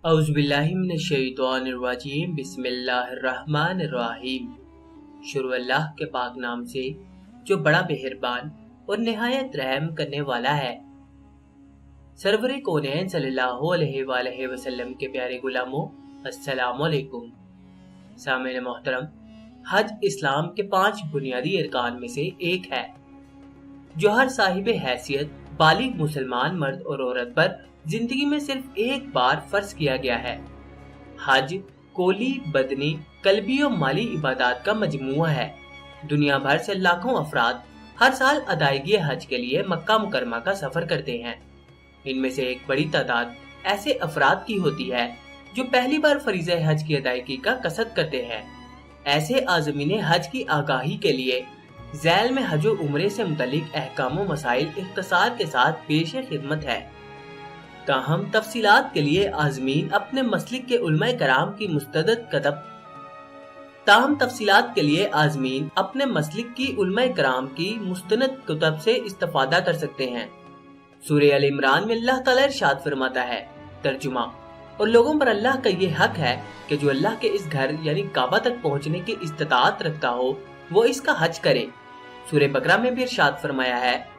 औज़ु बिल्लाहि मिनश शैतानिर रजीम बिस्मिल्लाहिर्रहमानिर्रहीम। शुरू अल्लाह के पाक नाम से जो बड़ा मेहरबान और निहायत रहम करने वाला है। सरवरे कौनैन सल्लल्लाहु अलैहि वसल्लम के प्यारे गुलामों, अस्सलामु अलैकुम। सामईन मोहतरम, हज इस्लाम के 5 बुनियादी अरकान में से एक है जो हर साहिब हैसियत बालिग मुसलमान मर्द और औरत पर जिंदगी में सिर्फ एक बार फर्ज किया गया है। हज कोली, बदनी, कल्बी और माली इबादत का मजमुआ है। दुनिया भर से लाखों अफराद हर साल अदायगी हज के लिए मक्का मुकरमा का सफर करते हैं। इनमें से एक बड़ी तादाद ऐसे अफराद की होती है जो पहली बार फरीज़े हज की अदायगी का कसद करते हैं। ऐसे आज़मीन हज की आगाही के लिए ज़ैल में हज और उम्रे से मुतल्लिक अहकाम व मसाइल इख्तिसार के साथ पेश खिदमत है। ताहम तफसीलात के लिए आज़मीन अपने मसलिक के उलमाए कराम की मुस्तनद कुतब से इस्तिफादा कर सकते हैं। सूरह अल इमरान में अल्लाह ताला इरशाद फरमाता है, तर्जुमा, और लोगों पर अल्लाह का ये हक है कि जो अल्लाह के इस घर यानी काबा तक पहुँचने की इस्तिताअत रखता हो वो इसका हज करे। सूरह बकरा में भी इरशाद फरमाया है,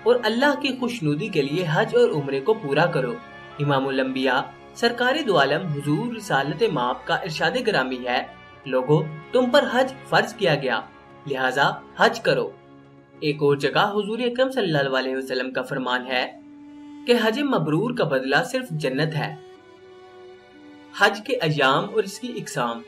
और अल्लाह की खुशनुदी के लिए हज और उम्रे को पूरा करो। इमामुल अंबिया सरकारी दो आलम हुजूर रिसालत माप का इरशाद ग्रामी है, लोगो तुम पर हज फर्ज किया गया, लिहाजा हज करो। एक और जगह हुजूर अकरम सल्लल्लाहु अलैहि वसल्लम का फरमान है कि हज मबरूर का बदला सिर्फ जन्नत है। हज के अय्याम और इसकी इकसाम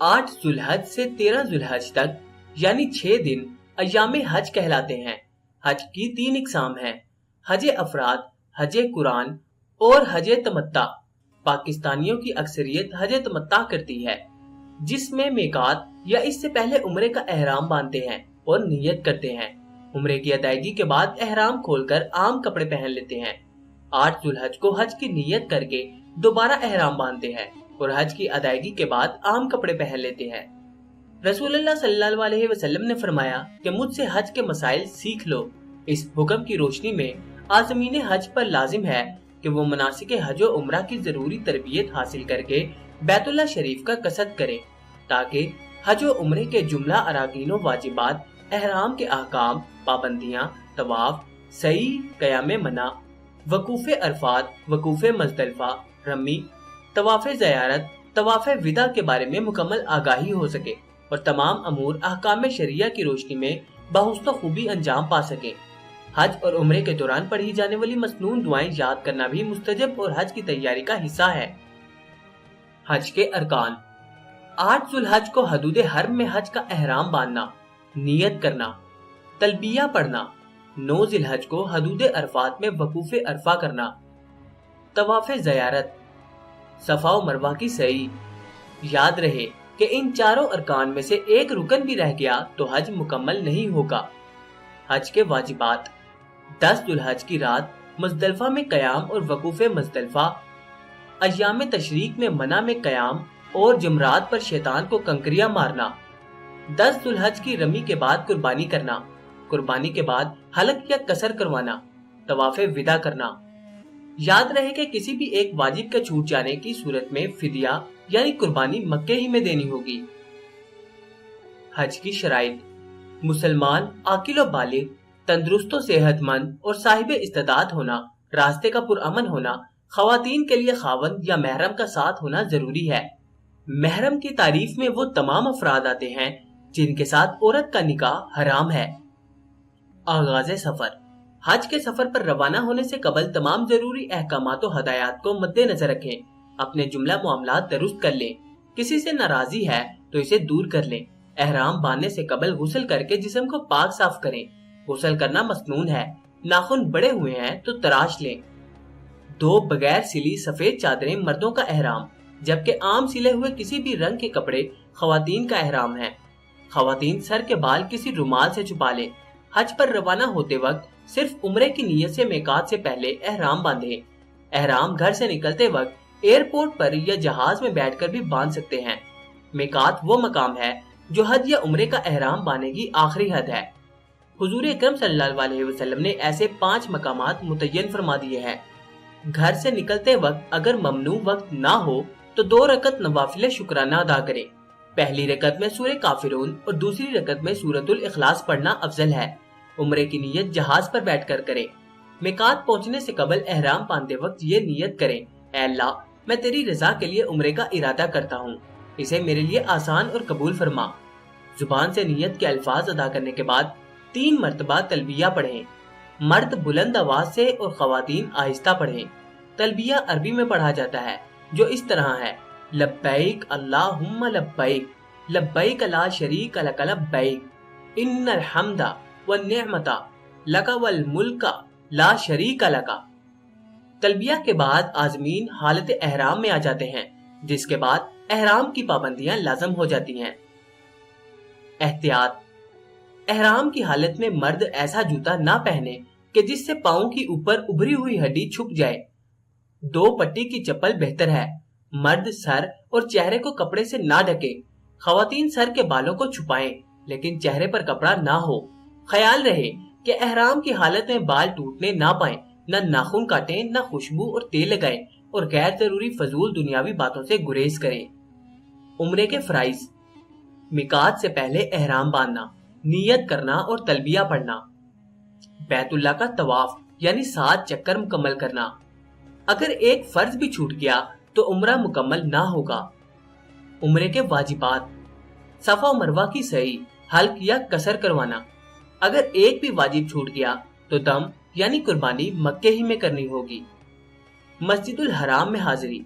8 जुल्हज से 13 जुल्हज तक यानी 6 दिन अय्याम हज कहलाते हैं। हज की 3 इकसाम हैं, हज अफराद, हज कुरान और हज तमत्ता। पाकिस्तानियों की अक्सरियत हज तमत्ता करती है, जिसमें मेकात या इससे पहले उम्रे का एहराम बांधते हैं और नियत करते हैं। उम्रे की अदायगी के बाद एहराम खोलकर आम कपड़े पहन लेते हैं। 8 जुल्हज को हज की नियत करके दोबारा एहराम बांधते हैं और हज की अदायगी के बाद आम कपड़े पहन लेते हैं। रसूलुल्लाह सल्लल्लाहु अलैहि वसल्लम ने फरमाया कि मुझसे हज के मसाइल सीख लो। इस हुक्म की रोशनी में आज़मीन हज पर लाजिम है कि वो मनासिक हज और उम्रा की जरूरी तरबियत हासिल करके बैतुल्लाह शरीफ का कसद करें, ताकि हज और उम्रे के जुमला अराकीन व वाजिबात, एहराम के अहकाम, पाबंदियां, तवाफ, सई, क़याम मना, वकूफ़े अरफात, वकूफ़े मुज़दलिफ़ा, रमी, तवाफ़े ज़ियारत, तवाफ़े विदा के बारे में मुकम्मल आगाही हो सके और तमाम अमूर अहकाम शरिया की रोशनी में बहुस्न खूबी अंजाम पा सके। हज और उम्रे के दौरान पढ़ी जाने वाली मसनून दुआएं याद करना भी मुस्तजब और हज की तैयारी का हिस्सा है। हज के अरकान 8 जुल्हज को हदूद हरम में हज का एहराम बांधना, नियत करना, तलबिया पढ़ना। 9 जिलहज को हदूद अरफात में वकूफ़े अरफा करना, तवाफ़े ज़ियारत, सफा व मरवा की सई। याद रहे कि इन चारों अरकान में से एक रुकन भी रह गया तो हज मुकम्मल नहीं होगा। हज के वाजिबात 10 जुल्हज की रात मुज़दलिफ़ा में क़याम और वकूफ़े मुज़दलिफ़ा, अय्याम तशरीक में मना में क़याम और जमरात पर शैतान को कंकरियां मारना। 10 जुल्हज की रमी के बाद कुर्बानी करना, कुर्बानी के बाद हलक या कसर करवाना, तवाफ़े विदा करना। याद रहे कि किसी भी एक वाजिब के छूट जाने की सूरत में फिदिया यानी कुर्बानी मक्के ही में देनी होगी। हज की शराइत मुसलमान आकिल व बालिग, तंदुरुस्त व सेहतमंद और साहिब इस्तिताअत होना, रास्ते का पुरअमन होना, खवातीन के लिए खावंद या महरम का साथ होना जरूरी है। महरम की तारीफ में वो तमाम अफराद आते हैं जिनके साथ औरत का निकाह हराम है। आगाज़ सफर हज के सफर पर रवाना होने से कबल तमाम जरूरी अहकामात व हदायत को मद्देनजर रखें। अपने जुमला मामलात दुरुस्त कर लें। किसी से नाराजी है तो इसे दूर कर लें। एहराम बांधने से कबल गुस्ल करके जिस्म को पाक साफ करें। गुस्ल करना मसनून है। नाखून बड़े हुए हैं तो तराश लें। 2 बगैर सिली सफेद चादरें मर्दों का एहराम, जबकि आम सिले हुए किसी भी रंग के कपड़े खवातीन का एहराम है। खवातीन सर के बाल किसी रुमाल से छुपा लें। हज पर रवाना होते वक्त सिर्फ उम्रे की नियत से मेकात से पहले एहराम बांधे। एहराम घर से निकलते वक्त एयरपोर्ट पर या जहाज में बैठकर भी बांध सकते हैं। मेकात वो मकाम है जो हज या उम्रे का एहराम बांधने की आखिरी हद है। हुजूर अकरम सल्लल्लाहु अलैहि वसल्लम ने ऐसे 5 मकामात मुतय्यन फरमा दिए हैं। घर से निकलते वक्त अगर ममनू वक्त ना हो तो 2 रकत नवाफिल शुक्राना अदा करें। पहली रकत में सूरह काफिरून और दूसरी रकत में सूरतुल इखलास पढ़ना अफजल है। उम्रे की नीयत जहाज पर बैठकर करें। मिकात पहुंचने से कबल एहराम बांधते वक्त ये नीयत करें, ऐ अल्लाह, मैं तेरी रजा के लिए उम्रे का इरादा करता हूँ, इसे मेरे लिए आसान और कबूल फरमा। जुबान से नीयत के अल्फाज अदा करने के बाद 3 मरतबा तलबिया पढ़ें। मर्द बुलंद आवाज से और खवातीन आहिस्ता पढ़ें। तलबिया अरबी में पढ़ा जाता है, जो इस तरह है, लब्बैक अल्लाहुम्मा लब्बैक, लब्बैक ला शरीक लक लब्बैक, इन्नल हम्दा व निअमता लक वल मुल्का ला शरीक लक। तलबिया के बाद आज़मीन हालत एहराम में आ जाते हैं, जिसके बाद एहराम की पाबंदियां लाजम हो जाती हैं। एहतियात: एहराम की हालत में मर्द ऐसा जूता ना पहने कि जिससे पाँव की ऊपर उभरी हुई हड्डी छुप जाए। 2 पट्टी की चप्पल बेहतर है। मर्द सर और चेहरे को कपड़े से ना ढके। खवातीन सर के बालों को छुपाएं, लेकिन चेहरे पर कपड़ा ना हो। ख्याल रहे कि एहराम की हालत में बाल टूटने ना पाए, न नाखून काटें, न खुशबू और तेल लगाएं और गैर जरूरी फजूल दुनियावी बातों से गुरेज करें। उम्रे के फराइज: मिकात से पहले एहराम बांधना, नियत करना और तलबिया पढ़ना। बैतुल्लाह का तवाफ यानी 7 चक्कर मुकम्मल करना। अगर एक फर्ज भी छूट गया तो उम्रा मुकम्मल ना होगा। उम्रे के वाजिबात: सफा मरवा की सही, हल्क या कसर करवाना। अगर एक भी वाजिब छूट गया तो दम यानी कुर्बानी मक्के ही में करनी होगी। मस्जिदुल हराम में हाजिरी: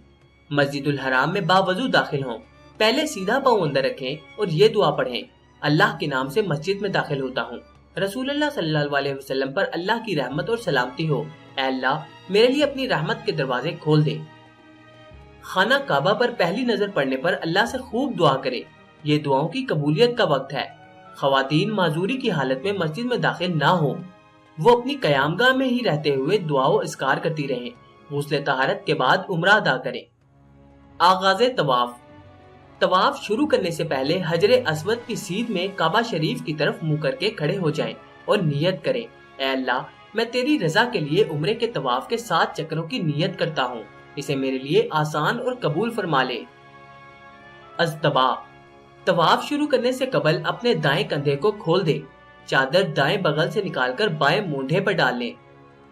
मस्जिदुल हराम में बावजू दाखिल हों। पहले सीधा पाँव अंदर रखें और ये दुआ पढ़ें, अल्लाह के नाम से मस्जिद में दाखिल होता हूँ। रसूलुल्लाह सल्लल्लाहु अलैहि वसल्लम पर अल्लाह की रहमत और सलामती हो। ऐ अल्लाह, मेरे लिए अपनी रहमत के दरवाजे खोल दे। खाना काबा पर पहली नजर पड़ने पर अल्लाह से खूब दुआ करे। ये दुआओं की कबूलियत का वक्त है। खवातीन माजूरी की हालत में मस्जिद में दाखिल ना हो। वो अपनी कयामगाह में ही रहते हुए दुआओं इस्कार करती रहें। गुस्ले तहारत के बाद उम्रा अदा करें। आगाज़े तवाफ: तवाफ शुरू करने से पहले हजरे अस्वद की सीध में काबा शरीफ की तरफ मुंह करके खड़े हो जाएं और नियत करें, ऐ अल्लाह, मैं तेरी रजा के लिए उम्रे के तवाफ के 7 चक्रों की नियत करता हूँ, इसे मेरे लिए आसान और कबूल फरमा ले। अज़तबा: तवाफ शुरू करने से कबल अपने दाएं कंधे को खोल दे। चादर दाएं बगल से निकालकर बाएं मूंढे पर डाल लें।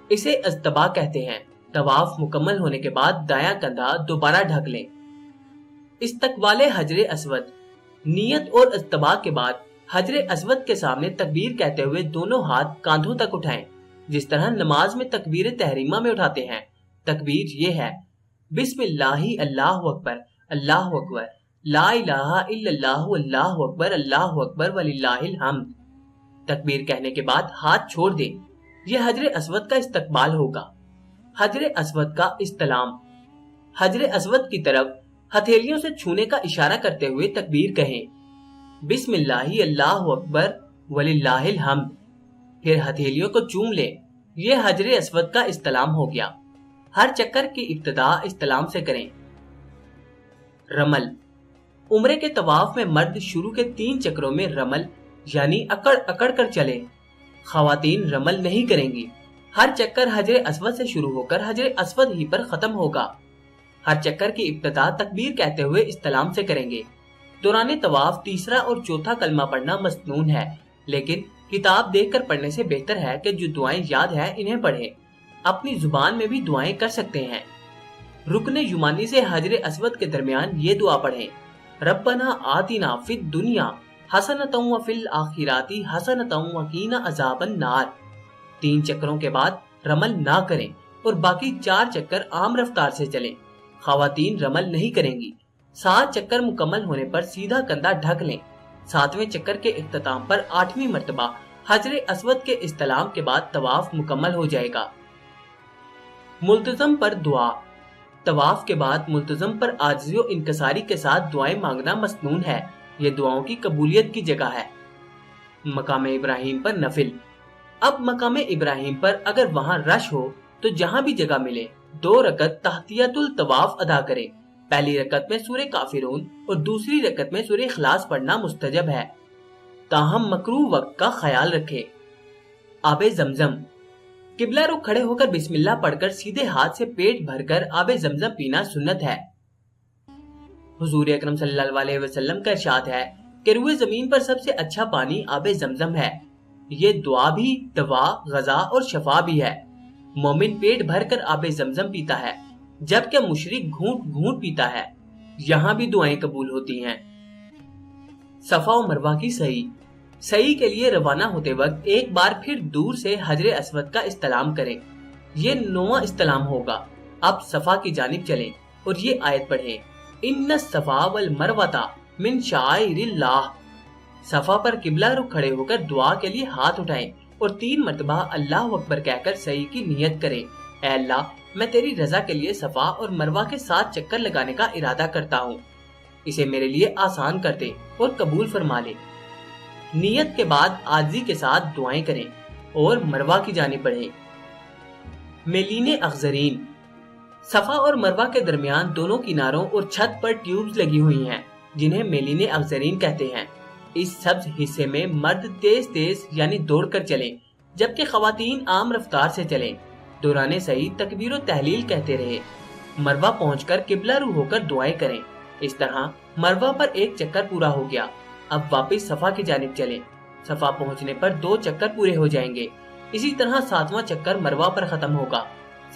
इसे अज़तबा कहते हैं। तवाफ मुकम्मल होने के बाद दायां कंधा दोबारा ढक लें। इस्तकबाले हजरे अस्वद: नियत और अज़तबा के बाद हजरे अस्वद के सामने तकबीर कहते हुए दोनों हाथ कांधों तक उठाएं, जिस तरह नमाज में तकबीर तहरीमा में उठाते हैं। तकबीर ये है, बिस्मिल्लाहि अल्लाहु अकबर, अल्लाहु अकबर, ला इलाहा इल्लल्लाहु अल्लाहु अकबर, अल्लाहु अकबर वलिल्लाहिल हम्द। तकबीर कहने के बाद हाथ छोड़ दे। यह हजरे अस्वद का इस्तकबाल होगा। हजरे अस्वद का इस्तलाम: हजरे अस्वद की तरफ हथेलियों से छूने का इशारा करते हुए तकबीर कहें, बिस्मिल्लाहि अल्लाहु अकबर वलिल्लाहिल हम्द। फिर हथेलियों को चूम ले। ये हजरे अस्वद का इस्तलाम हो गया। हर चक्कर की इब्तिदा इस्तलाम से करें। रमल: उम्रे के तवाफ में मर्द शुरू के 3 चक्रों में रमल यानी अकड़ अकड़ कर चले। खवातीन रमल नहीं करेंगी। हर चक्कर हजरे अस्वद से शुरू होकर हजरे अस्वद ही पर खत्म होगा। हर चक्कर की इब्तिदा तकबीर कहते हुए इस्तलाम से करेंगे। दौरान तवाफ तीसरा और चौथा कलमा पढ़ना मसनून है, लेकिन किताब देखकर पढ़ने से बेहतर है कि जो दुआएं याद है इन्हें पढ़ें। अपनी जुबान में भी दुआएं कर सकते हैं। रुकने युमानी से हजरे अस्वद के दरमियान ये दुआ पढ़ें, रब्बना आतिना फिद दुनिया हसनतम व फिल आखिराती हसनतम व कीना अजाबन नार। 3 चक्रों के बाद रमल ना करें और बाकी 4 चक्कर आम रफ्तार से चलें। खवातीन रमल नहीं करेंगी। 7 चक्कर मुकम्मल होने पर सीधा कंधा ढक लें। 7वें चक्कर के इख्तिताम पर 8वीं मर्तबा हजरे अस्वद के इस्तलाम के बाद तवाफ मुकम्मल हो जाएगा। मुल्तजम पर दुआ: तवाफ के बाद मुल्तजम पर आजिज़ो इनकसारी के साथ दुआएं मांगना मसनून है। ये दुआओं की कबूलियत की जगह है। मकाम इब्राहिम पर नफिल: अब मकाम इब्राहिम पर अगर वहाँ रश हो तो जहाँ भी जगह मिले 2 रकत तहतियतुल तवाफ अदा करें। पहली रकत में सूरह काफिरून और दूसरी रकत में सूरह इखलास पढ़ना मुस्तजब है, ताहम मकरूह वक्त का ख्याल रखें। आबे जमजम: किबला रुख खड़े होकर बिस्मिल्लाह पढ़कर सीधे हाथ से पेट भरकर आबे जमजम पीना सुन्नत है। हुजूर अकरम सल्लल्लाहु अलैहि वसल्लम का इरशाद है कि रुए जमीन पर सबसे अच्छा पानी आबे जमजम है। ये दुआ भी, दवा, गजा और शफा भी है। मोमिन पेट भरकर आबे जमजम पीता है, जबकि मुशरिक घूंट घूंट पीता है। यहाँ भी दुआएं कबूल होती हैं। सफा और मरवा की सही के लिए रवाना होते वक्त एक बार फिर दूर से हजरे अस्वद का इस्तलाम करें। ये 9वां इस्तलाम होगा। अब सफा की जानिब चलें और ये आयत पढ़ें, इन्न सफा वल मरवता मिन शाइरिल्लाह। सफा पर किबला रुख खड़े होकर दुआ के लिए हाथ उठाएं और 3 मरतबा अल्लाह अकबर कहकर सही की नियत करें। ऐ अल्लाह, मैं तेरी रजा के लिए सफा और मरवा के 7 चक्कर लगाने का इरादा करता हूँ। इसे मेरे लिए आसान कर दे और कबूल फरमा ले। नियत के बाद आजिज़ी के साथ दुआएं करें और मरवा की जानिब बढ़ें। मेलीने अख्जरीन। सफा और मरवा के दरमियान दोनों किनारों और छत पर ट्यूब्स लगी हुई हैं, जिन्हें मेलीने अख्जरीन कहते हैं। इस सब्ज हिस्से में मर्द तेज तेज यानी दौड़कर चलें, जबकि खवातीन आम रफ्तार से चलें। दौराने सही तकबीर और तहलील कहते रहे। मरवा पहुंचकर किबला रुख होकर दुआएं करें। इस तरह मरवा पर एक चक्कर पूरा हो गया। अब वापस सफा की जानिब चलें। सफा पहुंचने पर 2 चक्कर पूरे हो जाएंगे। इसी तरह 7वां चक्कर मरवा पर खत्म होगा।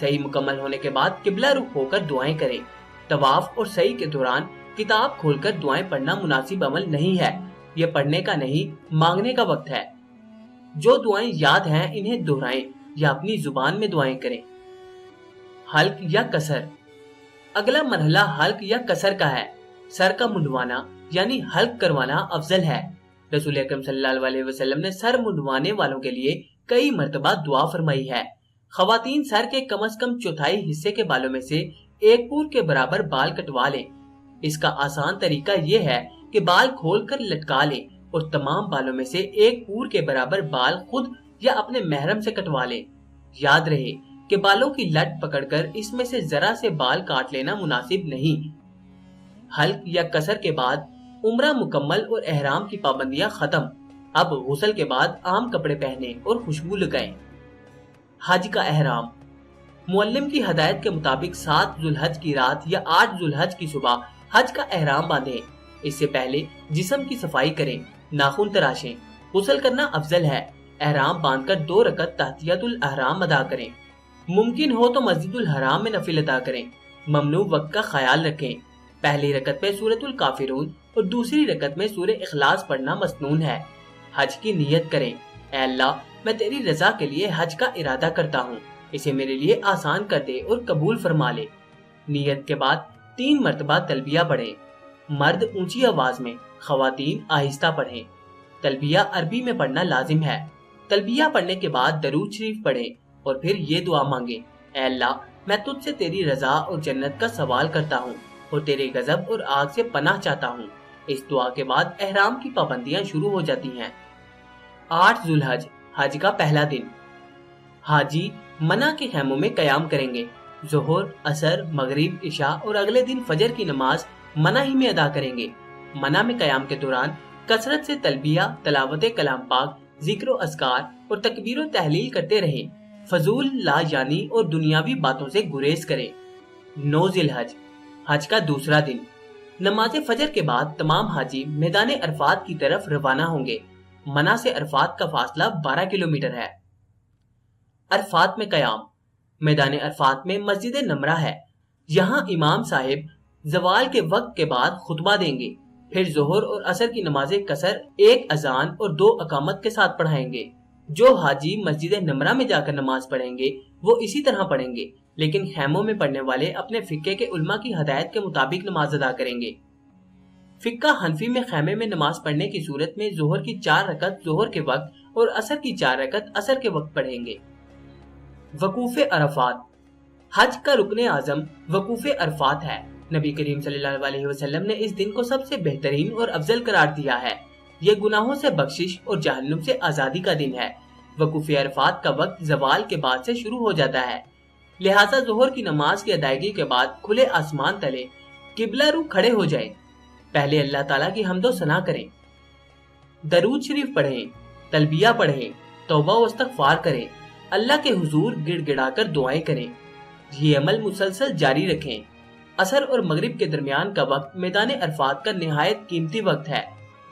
सही मुकम्मल होने के बाद किबला रुख होकर दुआएं करें। तवाफ और सही के दौरान किताब खोलकर दुआएं पढ़ना मुनासिब अमल नहीं है। ये पढ़ने का नहीं, मांगने का वक्त है। जो दुआएं याद हैं इन्हें दोहराएं या अपनी जुबान में दुआएं करें। हल्क या कसर। अगला मरहला हल्क या कसर का है। सर का मुंडवाना यानी हल्क करवाना अफजल है। रसूल अकरम सल्लल्लाहु अलैहि वसल्लम ने सर मुंडवाने वालों के लिए कई मर्तबा दुआ फरमाई है। खवातीन सर के कम से कम चौथाई हिस्से के बालों में से 1 पूर के बराबर बाल कटवा लें। इसका आसान तरीका ये है कि बाल खोलकर लटका लें और तमाम बालों में से 1 पूर के बराबर बाल खुद या अपने महरम से कटवा लें। याद रहे कि बालों की लट पकड़कर इसमें से जरा से बाल काट लेना मुनासिब नहीं। हल्क या कसर के बाद उम्रा मुकम्मल और एहराम की पाबंदियां खत्म। अब गुस्ल के बाद आम कपड़े पहने और खुशबू लगाएं। हज का एहराम। मुअल्लिम की हदायत के मुताबिक 7 जुल्हज की रात या 8 जुल्हज की सुबह हज का एहराम बांधें। इससे पहले जिस्म की सफाई करें, नाखून तराशें। गुस्ल करना अफजल है। एहराम बांधकर 2 रकत तहतियतुल एहराम अदा करें। मुमकिन हो तो मस्जिदुल हराम में नफिल अदा करें। ममनू वक्त का ख्याल रखें। पहली रकत में सूरतुल काफिरून और दूसरी रकत में सूरह इखलास पढ़ना मसनून है। हज की नियत करें। ऐ अल्लाह, मैं तेरी रजा के लिए हज का इरादा करता हूँ। इसे मेरे लिए आसान कर दे और कबूल फरमा ले। नियत के बाद 3 मरतबा तलबिया पढ़ें। मर्द ऊंची आवाज में, खवातीन आहिस्ता पढ़ें। तलबिया अरबी में पढ़ना लाजिम है। तलबिया पढ़ने के बाद दरूद शरीफ पढ़ें और फिर ये दुआ मांगे, ऐ अल्लाह, मैं तुझसे तेरी रजा और जन्नत का सवाल करता हूँ और तेरे गजब और आग से पनाह चाहता हूँ। इस दुआ के बाद एहराम की पाबंदियां शुरू हो जाती हैं। 8 जुल्हज, हज का पहला दिन। हाजी मना के खैमों में कयाम करेंगे। जोहर, असर, मगरिब, इशा और अगले दिन फजर की नमाज मना ही में अदा करेंगे। मना में कयाम के दौरान कसरत से तलबिया, तलावत कलाम पाक, जिक्र अस्कार और तकबीर तहलील करते रहें। फजूल, लायानी और दुनियावी बातों से गुरेज करें। 9 जिलहज, हज का दूसरा दिन। नमाज फजर के बाद तमाम हाजी मैदान अरफात की तरफ रवाना होंगे। मना से अरफात का फासला 12 किलोमीटर है। अरफात में कयाम। मैदान अरफात में मस्जिद नमरा है। यहाँ इमाम साहिब जवाल के वक्त के बाद खुतबा देंगे। फिर जोहर और असर की नमाजें कसर 1 अजान और 2 अकामत के साथ पढ़ाएंगे। जो हाजी मस्जिद नमरा में जाकर नमाज पढ़ेंगे वो इसी तरह पढ़ेंगे, लेकिन खैमों में पढ़ने वाले अपने फिक्के के उल्मा की हदायत के मुताबिक नमाज अदा करेंगे। फिक्का हनफी में खैमे में नमाज पढ़ने की सूरत में जोहर की 4 रकत जोहर के वक्त और असर की 4 रकत असर के वक्त पढ़ेंगे। वकूफ़े अरफात। हज का रुकने आजम वकूफ़े अरफात है। नबी करीम सल्लल्लाहु अलैहि वसल्लम ने इस दिन को सबसे बेहतरीन और अफजल करार दिया है। ये गुनाहों से बख्शिश और जहन्नुम से आजादी का दिन है। वकूफ़े अरफात का वक्त जवाल के बाद से शुरू हो जाता है। लिहाजा जोहर की नमाज की अदायगी के बाद खुले आसमान तले किबला रुख खड़े हो जाएं। पहले अल्लाह ताला की हम्दो सना करें, दरूद शरीफ पढ़ें, तलबिया पढ़ें, तौबा व इस्तग़फ़ार करें, अल्लाह के हुजूर गिड़गिड़ाकर दुआएं करें। ये अमल मुसलसल जारी रखें। असर और मगरिब के दरमियान का वक्त मैदान अरफात का निहायत कीमती वक्त है।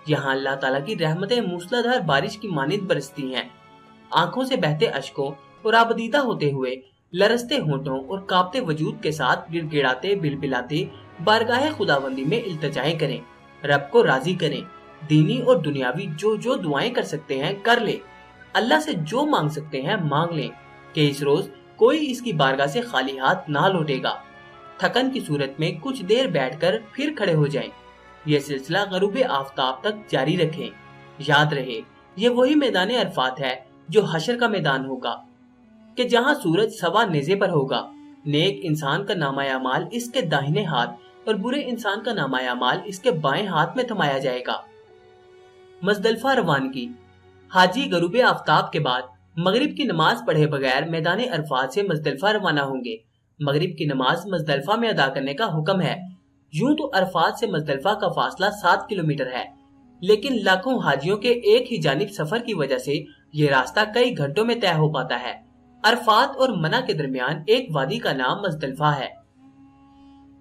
यहाँ अल्लाह ताला की रहमतें मूसलाधार बारिश की मानिंद बरसती हैं। आंखों से बहते अश्कों और आबदीदा होते हुए लरसते होंठों और कांपते वजूद के साथ गिड़गिड़ाते बिलबिलाते बारगाह खुदाबंदी में इल्तिजाएं करें। रब को राजी करें। दीनी और दुनियावी जो जो दुआएं कर सकते हैं कर ले। अल्लाह से जो मांग सकते हैं मांग लें कि इस रोज कोई इसकी बारगाह से खाली हाथ ना लौटेगा। थकन की सूरत में कुछ देर बैठकर फिर खड़े हो जाएं। यह सिलसिला गरूबे आफताब तक जारी रखें। याद रहे ये वही मैदान अरफात है जो हशर का मैदान होगा कि जहां सूरज सवा नेज़े पर होगा। नेक इंसान का नामा-ए-अमाल इसके दाहिने हाथ और बुरे इंसान का नामा-ए-अमाल इसके बाएं हाथ में थमाया जाएगा। मजदलफा रवानगी। हाजी गरूबे आफताब के बाद मगरिब की नमाज पढ़े बगैर मैदान अरफात से मजदलफा रवाना होंगे। मगरिब की नमाज मजदलफा में अदा करने का हुक्म है। यूं तो अरफात से मजदलफा का फासला 7 किलोमीटर है, लेकिन लाखों हाजियों के एक ही जानिब सफर की वजह से ये रास्ता कई घंटों में तय हो पाता है। अरफात और मना के दरमियान एक वादी का नाम मजदलफा है।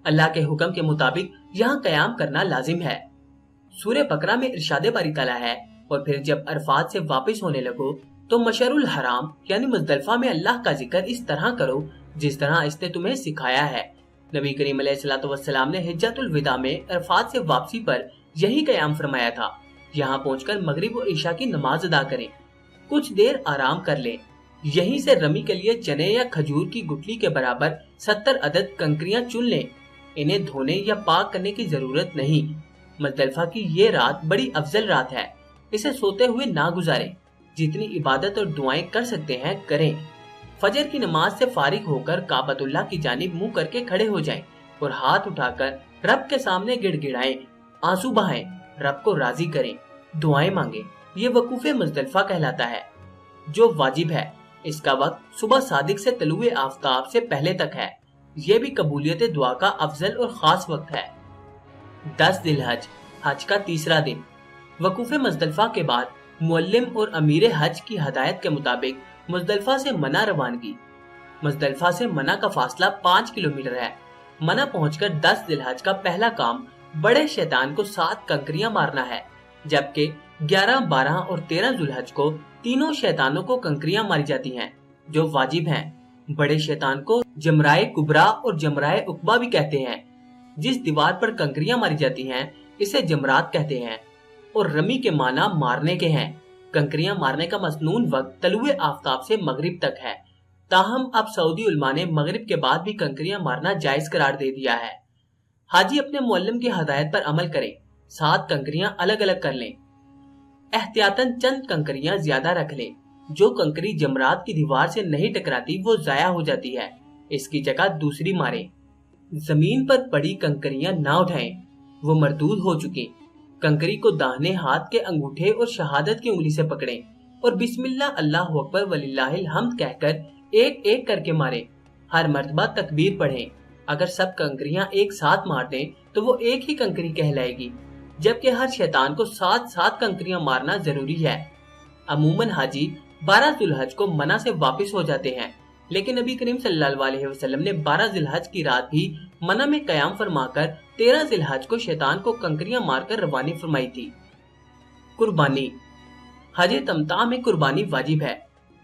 अल्लाह के हुक्म के मुताबिक यहाँ कयाम करना लाजिम है। सूरह बकरा में इरशादे बारी ताला है, और फिर जब अरफात से वापस होने लगो तो मशरुल हराम यानी मुजदलफा में अल्लाह का जिक्र इस तरह करो जिस तरह इसने तुम्हें सिखाया है। नबी करीम अलैहिस्सलातु वस्सलाम ने हिज्जतुल विदा में अरफात से वापसी पर यही कयाम फरमाया था। यहाँ पहुंचकर मगरिब और ईशा की नमाज अदा करें, कुछ देर आराम कर लें। यहीं से रमी के लिए चने या खजूर की गुठली के बराबर 70 अदद कंकरियां चुन लें। इन्हें धोने या पाक करने की जरूरत नहीं। मुजदलफा की ये रात बड़ी अफजल रात है, इसे सोते हुए ना गुजारें। जितनी इबादत और दुआएं कर सकते हैं करें। फजर की नमाज से फारिग होकर काबतुल्लाह की जानिब मुंह करके खड़े हो जाएं और हाथ उठाकर रब के सामने गिड़गिड़ाएं, आंसू बहाएं, रब को राजी करें, दुआएं मांगे। ये वकूफे मुजदलफा कहलाता है, जो वाजिब है। इसका वक्त सुबह सादिक से तलुए आफताब से पहले तक है। ये भी कबूलियत दुआ का अफजल और खास वक्त है। 10 जिलहज, हज का तीसरा दिन। वकूफे मुजदलफा के बाद मुअल्लिम और अमीर हज की हदायत के मुताबिक मुजदलफा से मना रवानगी। मुजदलफा से मना का फासला 5 किलोमीटर है। मना पहुंचकर 10 जिलहज का पहला काम बड़े शैतान को 7 कंकरियां मारना है, जबकि 11, 12 और 13 जुलहज को तीनों शैतानों को कंकरियां मारी जाती हैं, जो वाजिब हैं। बड़े शैतान को जमराए कुबरा और जमराए उकबा भी कहते हैं। जिस दीवार पर कंकरियां मारी जाती हैं इसे जमरात कहते हैं, और रमी के माना मारने के हैं। कंकरियां मारने का मसनून वक्त तलुए आफताब से मगरिब तक है। ताहम अब सऊदी उलमा ने मगरिब के बाद भी कंकरियां मारना जायज करार दे दिया है। हाजी अपने मुअल्लिम की हदायत पर अमल करें। 7 कंकरियां अलग अलग कर लें। एहतियातन चंद कंकरियां ज्यादा रख लें। जो कंकरी जमरात की दीवार से नहीं टकराती वो जाया हो जाती है, इसकी जगह दूसरी मारें। जमीन पर पड़ी कंकरियां ना उठाएं, वो मरदूद हो चुकी। कंकरी को दाहिने हाथ के अंगूठे और शहादत की उंगली से पकड़ें और बिस्मिल्लाह अल्लाहु अकबर वलिल्लाहिल हम्द कहकर एक एक करके मारें। हर मर्तबा तकबीर पढ़ें। अगर सब कंकरियां एक साथ मार दें तो वो एक ही कंकरी कहलाएगी, जबकि हर शैतान को 7-7 कंकरियां मारना जरूरी है। अमूमन हाजी 12 जुलहज को मना से वापस हो जाते हैं, लेकिन नबी करीम सल्लल्लाहु अलैहि वसल्लम ने 12 जिलहज की रात भी मना में कयाम फरमाकर 13 जिलहज को शैतान को कंकरियां मारकर रवानी फरमाई थी। कुर्बानी। हज तमता में कुर्बानी वाजिब है।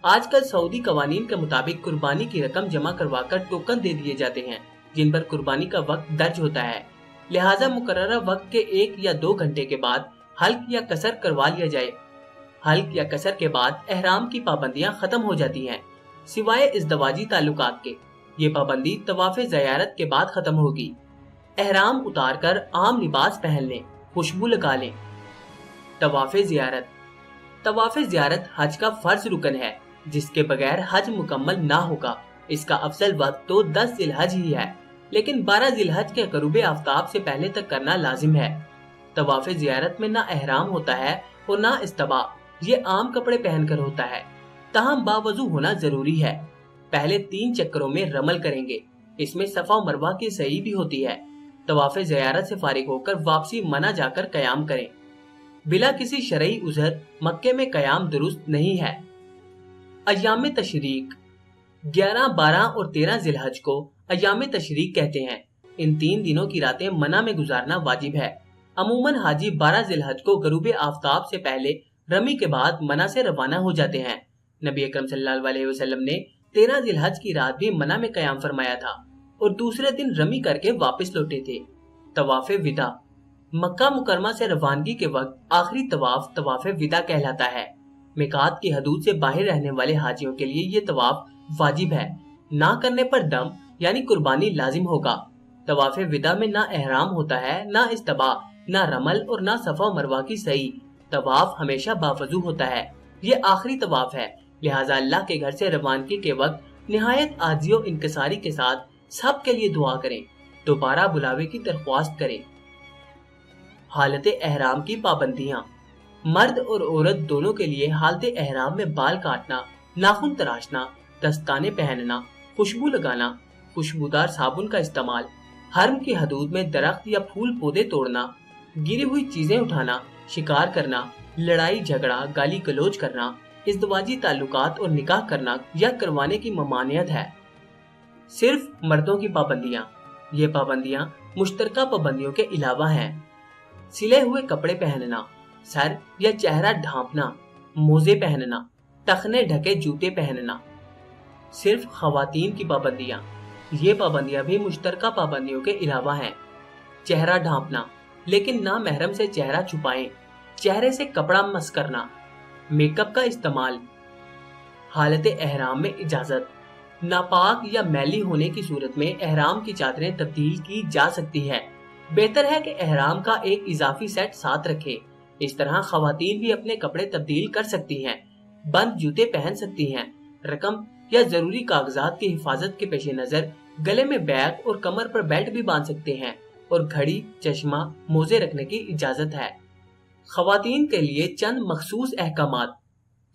आजकल सऊदी कवानीन के मुताबिक कुर्बानी की रकम जमा करवाकर टोकन दे दिए जाते हैं, जिन पर कुर्बानी का वक्त दर्ज होता है। लिहाजा मुकर्ररा वक्त के 1 या 2 घंटे के बाद हल्क या कसर करवा लिया जाए। हल्क या कसर के बाद एहराम की पाबंदियां खत्म हो जाती हैं, सिवाय इज़दवाजी ताल्लुकात के। ये पाबंदी तवाफ़े ज़ियारत के बाद खत्म होगी। एहराम उतार कर आम लिबास पहन लें, खुशबू लगा लें। तवाफ़े ज़ियारत। तवाफ़े ज़ियारत हज का फर्ज रुकन है, जिसके बगैर हज मुकम्मल ना होगा। इसका अफजल वक्त तो 10 जिलहज ही है, लेकिन 12 जिलहज के ग़रूब आफताब से पहले तक करना लाजिम है। तवाफ़े ज़ियारत में ना एहराम होता है और ना इस्तबा, ये आम कपड़े पहनकर होता है। ताहम बावजू होना जरूरी है। पहले 3 चक्करों में रमल करेंगे। इसमें सफा मरवा की सही भी होती है। तवाफ़े ज़ियारत से फारिग होकर वापसी मना जाकर कयाम करें। बिला किसी शरई उज़र मक्के में कयाम दुरुस्त नहीं है। ایام तशरीक 11, 12 और 13 जिलहज को अयाम तशरीक कहते हैं। इन 3 दिनों की रातें मना में गुजारना वाजिब है। अमूमन हाजी 12 जिलहज को गरूब आफताब से पहले रमी के बाद मना से रवाना हो जाते हैं। नबी अकरम सल्लल्लाहु अलैहि वसल्लम ने 13 जिलहज की रात भी मना में कयाम फरमाया था और दूसरे दिन रमी करके वापस लौटे थे। तवाफ विदा मक्का मुकरमा से रवानगी के वक्त आखिरी तवाफ तवाफ विदा कहलाता है। मिकात की हदूद से बाहर रहने वाले हाजियों के लिए ये तवाफ वाजिब है। ना करने पर दम यानी कुर्बानी लाजिम होगा। तवाफ विदा में ना एहराम होता है, ना इस्तबा, ना रमल और ना सफा मरवा की सही। तवाफ हमेशा बावजू होता है। ये आखिरी तवाफ है, लिहाजा अल्लाह के घर से रवानगी के वक्त निहायत आजी और इंकसारी के साथ सब के लिए दुआ करें, दोबारा बुलावे की दरख्वास्त करें। हालत एहराम की पाबंदियां मर्द और औरत दोनों के लिए हालत एहराम में बाल काटना, नाखून तराशना, दस्ताने पहनना, खुशबू लगाना, खुशबूदार साबुन का इस्तेमाल, हरम की हदूद में दरख्त या फूल पौधे तोड़ना, गिरी हुई चीजें उठाना, शिकार करना, लड़ाई झगड़ा, गाली गलौज करना, इज़्दवाजी ताल्लुकात और निकाह करना या करवाने की ममानियत है। सिर्फ मर्दों की पाबंदियां ये पाबंदियां मुश्तरका पाबंदियों के अलावा हैं। सिले हुए कपड़े पहनना, सर या चेहरा ढांपना, मोजे पहनना, टखने ढके जूते पहनना। सिर्फ खवातीन की पाबंदियां ये पाबंदियां भी मुश्तरका पाबंदियों के अलावा हैं। चेहरा ढांपना, लेकिन ना महरम से चेहरा छुपाएं, चेहरे से कपड़ा मस करना, मेकअप का इस्तेमाल। हालत एहराम में इजाजत नापाक या मैली होने की सूरत में एहराम की चादरें तब्दील की जा सकती है। बेहतर है कि एहराम का एक इजाफी सेट साथ रखें। इस तरह खवातीन भी अपने कपड़े तब्दील कर सकती हैं, बंद जूते पहन सकती हैं, रकम या जरूरी कागजात की हिफाजत के पेश नजर गले में बैग और कमर पर बेल्ट भी बांध सकते हैं और घड़ी, चश्मा, मोजे रखने की इजाजत है। खवातीन के लिए चंद मखसूस अहकामात।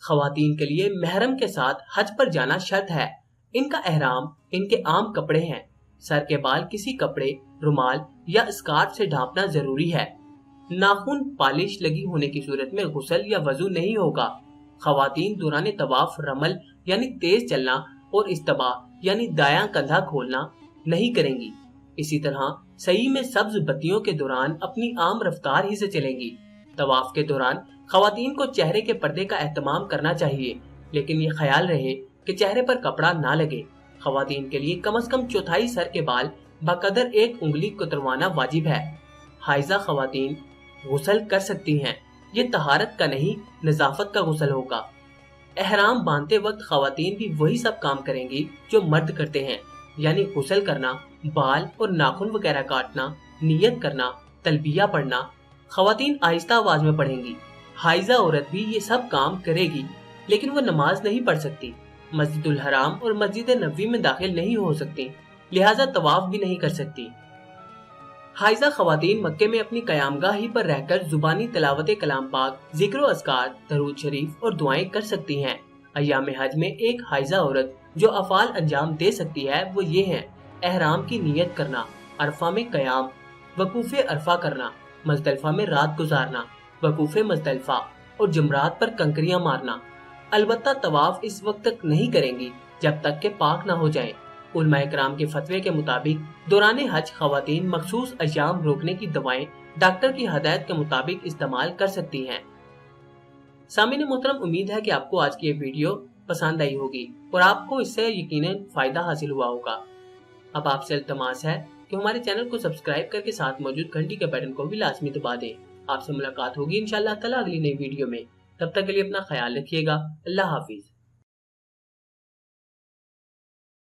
खवातीन के लिए महरम के साथ हज पर जाना शर्त है। इनका एहराम इनके आम कपड़े हैं। सर के बाल किसी कपड़े, रुमाल या स्कार्फ से ढांपना जरूरी है। नाखून पालिश लगी होने की सूरत में गुस्ल या वजू नहीं होगा। खवातीन दौरान तवाफ रमल यानी तेज चलना और इस्तबा यानी दायां कंधा खोलना नहीं करेंगी। इसी तरह सही में सब्ज बत्तियों के दौरान अपनी आम रफ्तार ही से चलेंगी। तवाफ के दौरान खवातीन को चेहरे के पर्दे का एहतमाम करना चाहिए, लेकिन ये ख्याल रहे कि चेहरे पर कपड़ा ना लगे। खवातीन के लिए कम से कम चौथाई सर के बाल बकदर एक उंगली कुतरवाना वाजिब है। हाइजा खवातीन गुस्ल कर सकती हैं। ये तहारत का नहीं, नजाफत का गुस्ल होगा। एहराम बांधते वक्त खवातीन भी वही सब काम करेंगी जो मर्द करते हैं, यानी गुस्ल करना, बाल और नाखून वगैरह काटना, नियत करना, तलबिया पढ़ना। खवातीन आहिस्ता आवाज में पढ़ेंगी। हाइजा औरत भी ये सब काम करेगी, लेकिन वो नमाज नहीं पढ़ सकती, मस्जिदुल हराम और मस्जिद नबवी में दाखिल नहीं हो सकती, लिहाजा तवाफ भी नहीं कर सकती। हाइजा खवातीन मक्के में अपनी कयामगाह ही पर रहकर जुबानी तलावत कलाम पाक, जिक्र अस्कार, दरूद शरीफ और दुआएं कर सकती हैं। अय्याम हज में एक हाइजा औरत जो अफाल अंजाम दे सकती है वो ये हैं: एहराम की नियत करना, अरफा में कयाम, वकूफे अरफा करना, मुज़दलिफा में रात गुजारना, वकूफे मुज़दलिफा और जमरात पर कंकरियां मारना। अलबत्ता तवाफ इस वक्त तक नहीं करेंगी जब तक के पाक न हो जाएं। उलमाए कराम के फतवे के मुताबिक दौरान हज खवातीन मखसूस अय्याम रोकने की दवाएं डॉक्टर की हदायत के मुताबिक इस्तेमाल कर सकती हैं। सामीन मोहतरम, उम्मीद है कि आपको आज की ये वीडियो पसंद आई होगी और आपको इससे यकीनन फायदा हासिल हुआ होगा। अब आपसे इल्तमास है कि हमारे चैनल को सब्सक्राइब करके साथ मौजूद घंटी के बटन को भी लाजमी दबा दें। आपसे मुलाकात होगी इंशाअल्लाह ताला अगली नई वीडियो में। तब तक के लिए अपना ख्याल रखिएगा। अल्लाह हाफिज।